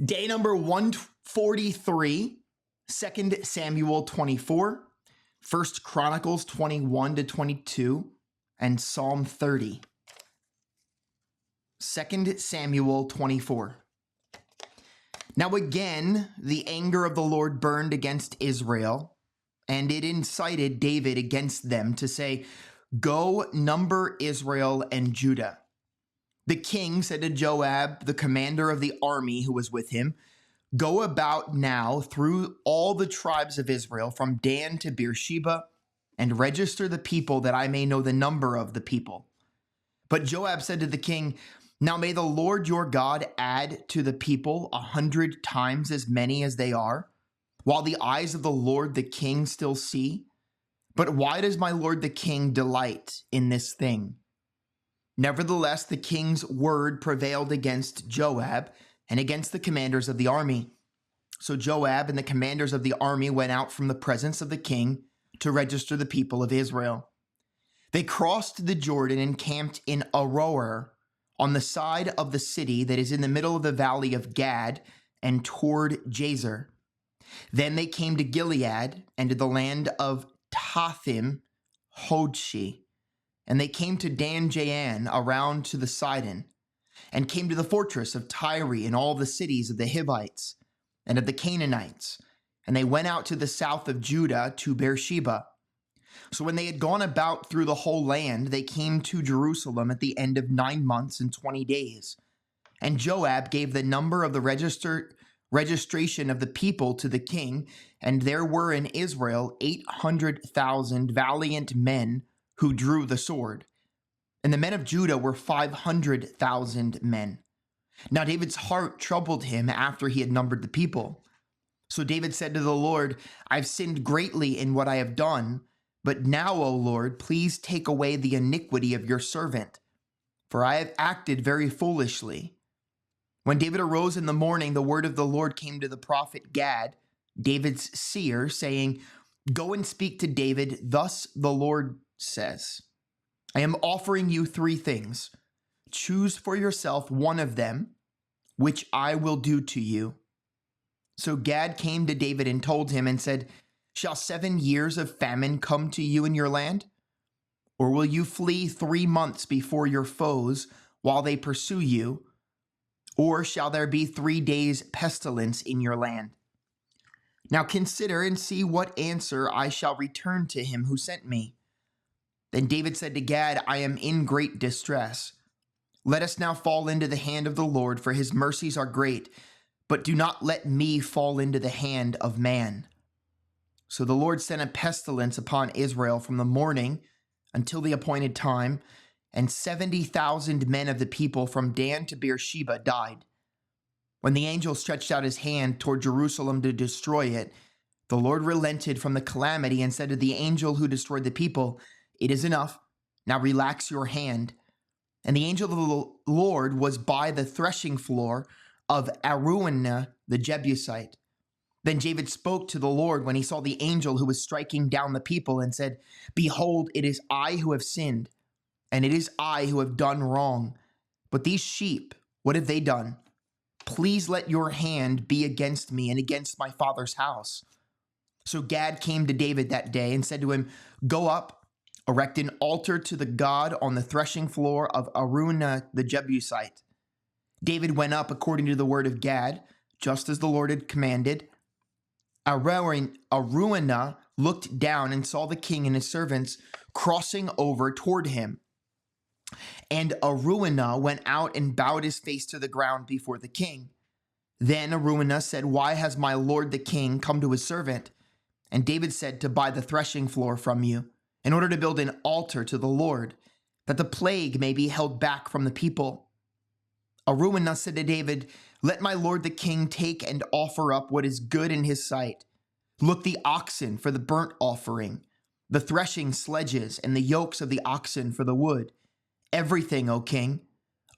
Day number 143, 2 Samuel 24, 1 Chronicles 21 to 22, and Psalm 30. 2 Samuel 24. Now again, the anger of the Lord burned against Israel, and it incited David against them to say, "Go number Israel and Judah." The king said to Joab, the commander of the army who was with him, "Go about now through all the tribes of Israel, from Dan to Beersheba, and register the people that I may know the number of the people." But Joab said to the king, "Now may the Lord your God add to the people 100 times as many as they are, while the eyes of the Lord the king still see. But why does my lord the king delight in this thing?" Nevertheless, the king's word prevailed against Joab and against the commanders of the army. So Joab and the commanders of the army went out from the presence of the king to register the people of Israel. They crossed the Jordan and camped in Aroer, on the side of the city that is in the middle of the valley of Gad and toward Jazer. Then they came to Gilead and to the land of Tathim Hodshi. And they came to Dan Jaan around to the Sidon, and came to the fortress of Tyre and all the cities of the Hivites and of the Canaanites. And they went out to the south of Judah to Beersheba. So when they had gone about through the whole land, they came to Jerusalem at the end of 9 months and 20 days. And Joab gave the number of the registration of the people to the king, and there were in Israel 800,000 valiant men who drew the sword. And the men of Judah were 500,000 men. Now David's heart troubled him after he had numbered the people. So David said to the Lord, "I've sinned greatly in what I have done, but now, O Lord, please take away the iniquity of your servant, for I have acted very foolishly." When David arose in the morning, the word of the Lord came to the prophet Gad, David's seer, saying, "Go and speak to David. Thus the Lord says, I am offering you 3 things. Choose for yourself one of them, which I will do to you." So Gad came to David and told him and said, "Shall 7 years of famine come to you in your land? Or will you flee 3 months before your foes while they pursue you? Or shall there be 3 days pestilence in your land? Now consider and see what answer I shall return to him who sent me." Then David said to Gad, "I am in great distress. Let us now fall into the hand of the Lord, for his mercies are great, but do not let me fall into the hand of man." So the Lord sent a pestilence upon Israel from the morning until the appointed time, and 70,000 men of the people from Dan to Beersheba died. When the angel stretched out his hand toward Jerusalem to destroy it, the Lord relented from the calamity and said to the angel who destroyed the people, "It is enough. Now relax your hand." And the angel of the Lord was by the threshing floor of Araunah the Jebusite. Then David spoke to the Lord when he saw the angel who was striking down the people and said, "Behold, it is I who have sinned, and it is I who have done wrong. But these sheep, what have they done? Please let your hand be against me and against my father's house." So Gad came to David that day and said to him, "Go up, erect an altar to the God on the threshing floor of Araunah the Jebusite." David went up according to the word of Gad, just as the Lord had commanded. Araunah looked down and saw the king and his servants crossing over toward him. And Araunah went out and bowed his face to the ground before the king. Then Araunah said, "Why has my lord the king come to his servant?" And David said, "To buy the threshing floor from you, in order to build an altar to the Lord, that the plague may be held back from the people." Araunah said to David, "Let my lord the king take and offer up what is good in his sight. Look, the oxen for the burnt offering, the threshing sledges, and the yokes of the oxen for the wood. Everything, O king."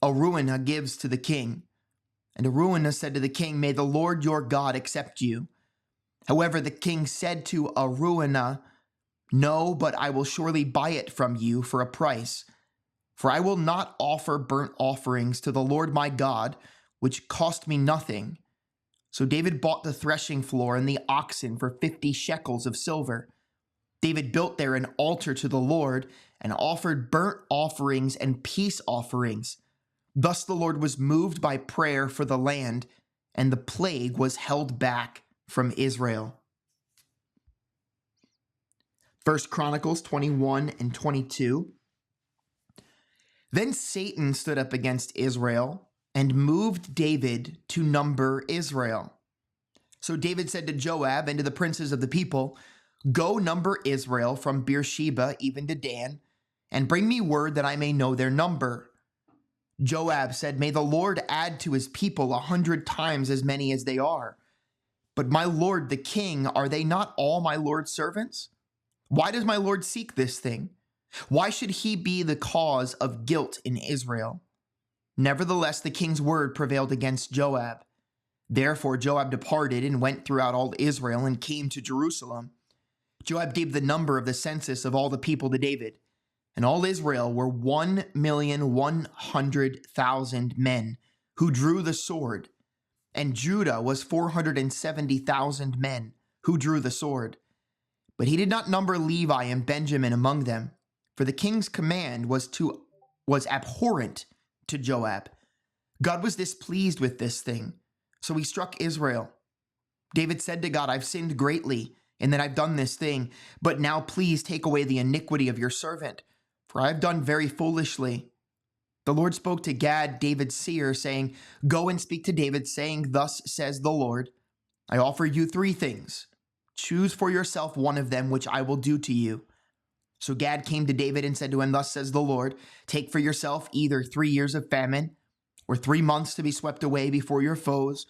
Araunah gives to the king. And Araunah said to the king, "May the Lord your God accept you." However, the king said to Araunah, "No, but I will surely buy it from you for a price. For I will not offer burnt offerings to the Lord my God, which cost me nothing, So David bought the threshing floor and the oxen for 50 shekels of silver. David built there an altar to the Lord and offered burnt offerings and peace offerings. Thus the Lord was moved by prayer for the land, and the plague was held back from Israel. 1 Chronicles 21 and 22. Then Satan stood up against Israel and moved David to number Israel. So David said to Joab and to the princes of the people, "Go number Israel from Beersheba even to Dan, and bring me word that I may know their number." Joab said, "May the Lord add to his people 100 times as many as they are. But my lord the king, are they not all my lord's servants? Why does my lord seek this thing? Why should he be the cause of guilt in Israel?" Nevertheless, the king's word prevailed against Joab. Therefore Joab departed and went throughout all Israel and came to Jerusalem. Joab gave the number of the census of all the people to David, and all Israel were 1,100,000 men who drew the sword, and Judah was 470,000 men who drew the sword. But he did not number Levi and Benjamin among them, for the king's command was abhorrent to Joab. God was displeased with this thing, so he struck Israel. David said to God, "I've sinned greatly in that I've done this thing, but now please take away the iniquity of your servant, for I have done very foolishly." The Lord spoke to Gad, David's seer, saying, "Go and speak to David, saying, 'Thus says the Lord, I offer you 3 things. Choose for yourself one of them, which I will do to you.'" So Gad came to David and said to him, "Thus says the Lord, take for yourself either 3 years of famine or 3 months to be swept away before your foes,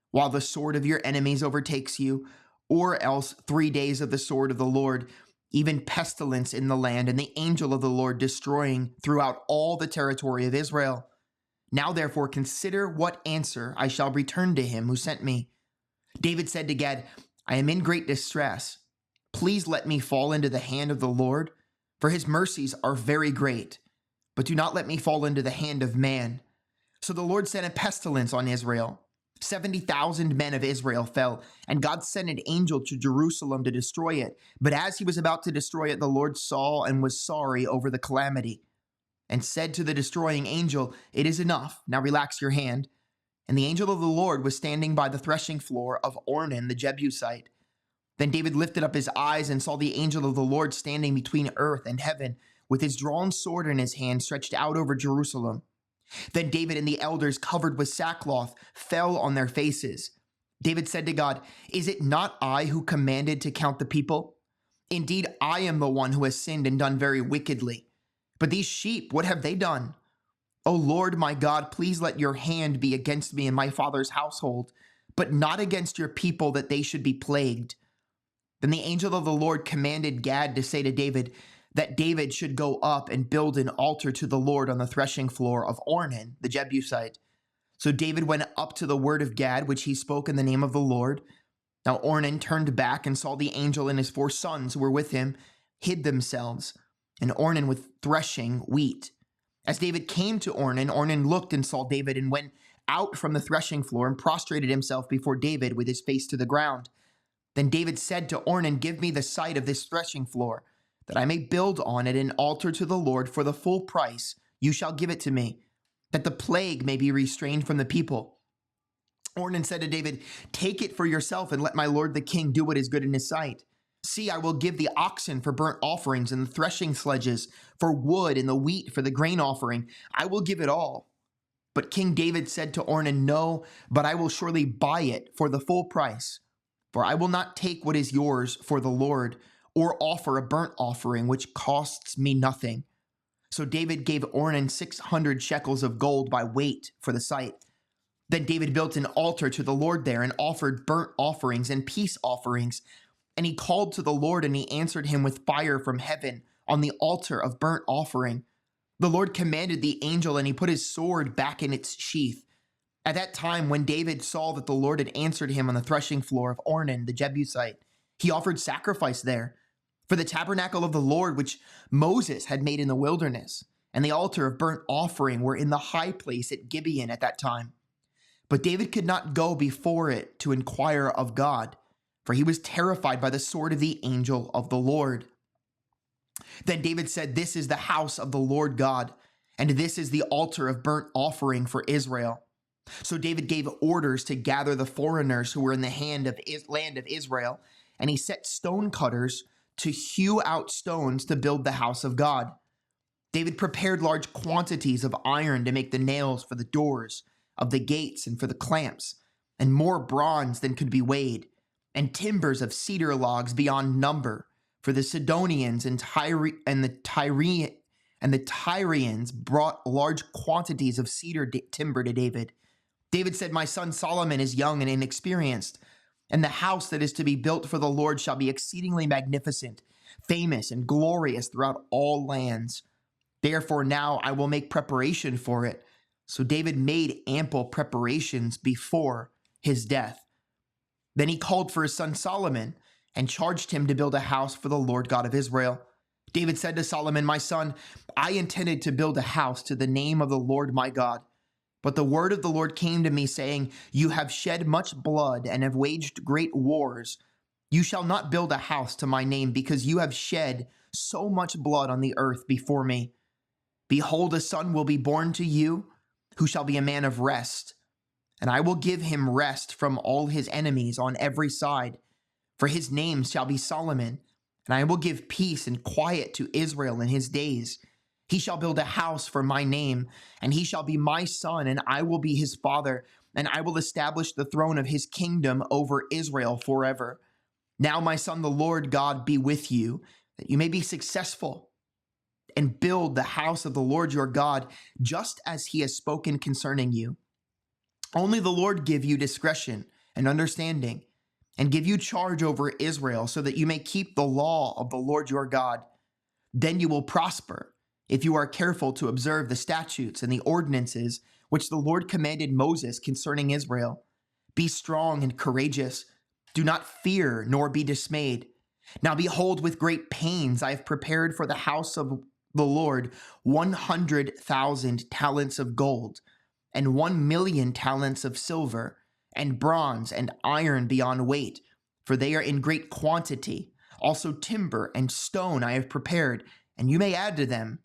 while the sword of your enemies overtakes you, or else 3 days of the sword of the Lord, even pestilence in the land, and the angel of the Lord destroying throughout all the territory of Israel. Now therefore consider what answer I shall return to him who sent me." David said to Gad, "I am in great distress. Please let me fall into the hand of the Lord, for his mercies are very great, but do not let me fall into the hand of man." So the Lord sent a pestilence on Israel. 70,000 men of Israel fell, and God sent an angel to Jerusalem to destroy it. But as he was about to destroy it, the Lord saw and was sorry over the calamity, and said to the destroying angel, "It is enough, now relax your hand." And the angel of the Lord was standing by the threshing floor of Ornan the Jebusite. Then David lifted up his eyes and saw the angel of the Lord standing between earth and heaven, with his drawn sword in his hand stretched out over Jerusalem. Then David and the elders, covered with sackcloth, fell on their faces. David said to God, "Is it not I who commanded to count the people? Indeed, I am the one who has sinned and done very wickedly. But these sheep, what have they done? O Lord my God, please let your hand be against me and my father's household, but not against your people, that they should be plagued." Then the angel of the Lord commanded Gad to say to David that David should go up and build an altar to the Lord on the threshing floor of Ornan the Jebusite. So David went up to the word of Gad, which he spoke in the name of the Lord. Now Ornan turned back and saw the angel and his 4 sons who were with him hid themselves, and Ornan was threshing wheat. As David came to Ornan, Ornan looked and saw David and went out from the threshing floor and prostrated himself before David with his face to the ground. Then David said to Ornan, "Give me the site of this threshing floor, that I may build on it an altar to the Lord for the full price. You shall give it to me, that the plague may be restrained from the people." Ornan said to David, "Take it for yourself and let my lord the king do what is good in his sight. See, I will give the oxen for burnt offerings and the threshing sledges for wood and the wheat for the grain offering. I will give it all." But King David said to Ornan, "No, but I will surely buy it for the full price. For I will not take what is yours for the Lord, or offer a burnt offering which costs me nothing." So David gave Ornan 600 shekels of gold by weight for the site. Then David built an altar to the Lord there and offered burnt offerings and peace offerings. And he called to the Lord, and he answered him with fire from heaven on the altar of burnt offering. The Lord commanded the angel, and he put his sword back in its sheath. At that time, when David saw that the Lord had answered him on the threshing floor of Ornan the Jebusite, he offered sacrifice there. For the tabernacle of the Lord, which Moses had made in the wilderness, and the altar of burnt offering were in the high place at Gibeon at that time. But David could not go before it to inquire of God, for he was terrified by the sword of the angel of the Lord. Then David said, "This is the house of the Lord God, and this is the altar of burnt offering for Israel." So David gave orders to gather the foreigners who were in the land of Israel, and he set stone cutters to hew out stones to build the house of God. David prepared large quantities of iron to make the nails for the doors of the gates and for the clamps, and more bronze than could be weighed, and timbers of cedar logs beyond number. For the Sidonians and the Tyrians brought large quantities of cedar timber to David. David said, "My son Solomon is young and inexperienced, and the house that is to be built for the Lord shall be exceedingly magnificent, famous and glorious throughout all lands. Therefore now I will make preparation for it." So David made ample preparations before his death. Then he called for his son Solomon and charged him to build a house for the Lord God of Israel. David said to Solomon, "My son, I intended to build a house to the name of the Lord my God. But the word of the Lord came to me, saying, 'You have shed much blood and have waged great wars. You shall not build a house to my name, because you have shed so much blood on the earth before me. Behold, a son will be born to you, who shall be a man of rest. And I will give him rest from all his enemies on every side. For his name shall be Solomon, and I will give peace and quiet to Israel in his days. He shall build a house for my name, and he shall be my son, and I will be his father, and I will establish the throne of his kingdom over Israel forever. Now, my son, the Lord God be with you, that you may be successful, and build the house of the Lord your God, just as he has spoken concerning you. Only the Lord give you discretion and understanding, and give you charge over Israel, so that you may keep the law of the Lord your God. Then you will prosper, if you are careful to observe the statutes and the ordinances which the Lord commanded Moses concerning Israel. Be strong and courageous. Do not fear nor be dismayed. Now behold, with great pains I have prepared for the house of the Lord 100,000 talents of gold, and 1,000,000 talents of silver, and bronze and iron beyond weight, for they are in great quantity. Also timber and stone I have prepared, and you may add to them.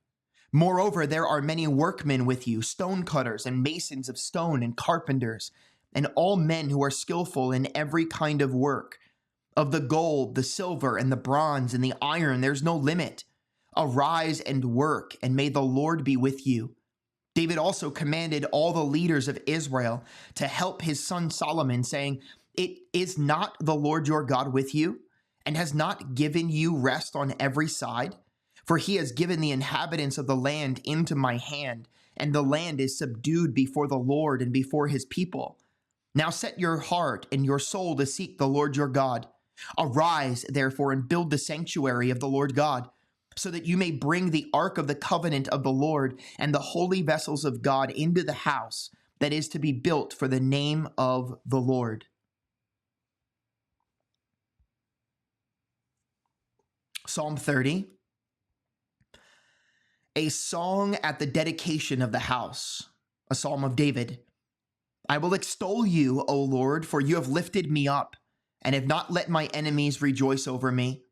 Moreover, there are many workmen with you, stone cutters and masons of stone and carpenters, and all men who are skillful in every kind of work. Of the gold, the silver, and the bronze, and the iron, there's no limit. Arise and work, and may the Lord be with you." David also commanded all the leaders of Israel to help his son Solomon, saying, "Is not the Lord your God with you, and has not given you rest on every side? For he has given the inhabitants of the land into my hand, and the land is subdued before the Lord and before his people. Now set your heart and your soul to seek the Lord your God. Arise, therefore, and build the sanctuary of the Lord God, so that you may bring the ark of the covenant of the Lord and the holy vessels of God into the house that is to be built for the name of the Lord." Psalm 30. A song at the dedication of the house, a psalm of David. I will extol you, O Lord, for you have lifted me up and have not let my enemies rejoice over me.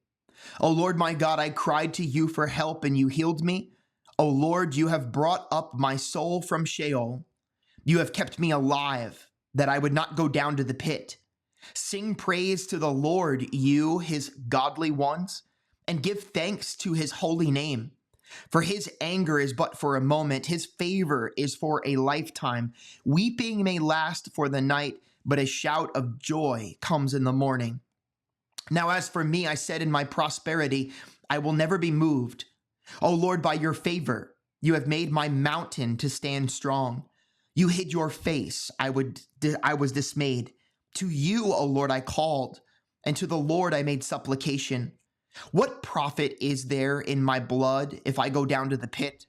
O Lord my God, I cried to you for help and you healed me. O Lord, you have brought up my soul from Sheol. You have kept me alive, that I would not go down to the pit. Sing praise to the Lord, you, his godly ones, and give thanks to his holy name. For his anger is but for a moment, his favor is for a lifetime. Weeping may last for the night, but a shout of joy comes in the morning. Now as for me, I said in my prosperity, I will never be moved. O Lord, by your favor, you have made my mountain to stand strong. You hid your face, I was dismayed. To you, O Lord, I called, and to the Lord I made supplication. What profit is there in my blood if I go down to the pit?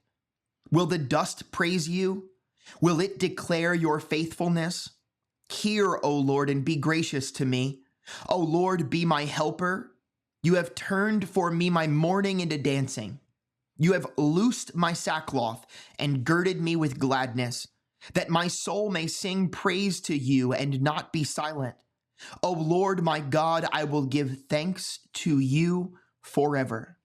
Will the dust praise you? Will it declare your faithfulness? Hear, O Lord, and be gracious to me. O Lord, be my helper. You have turned for me my mourning into dancing. You have loosed my sackcloth and girded me with gladness, that my soul may sing praise to you and not be silent. O Lord my God, I will give thanks to you forever.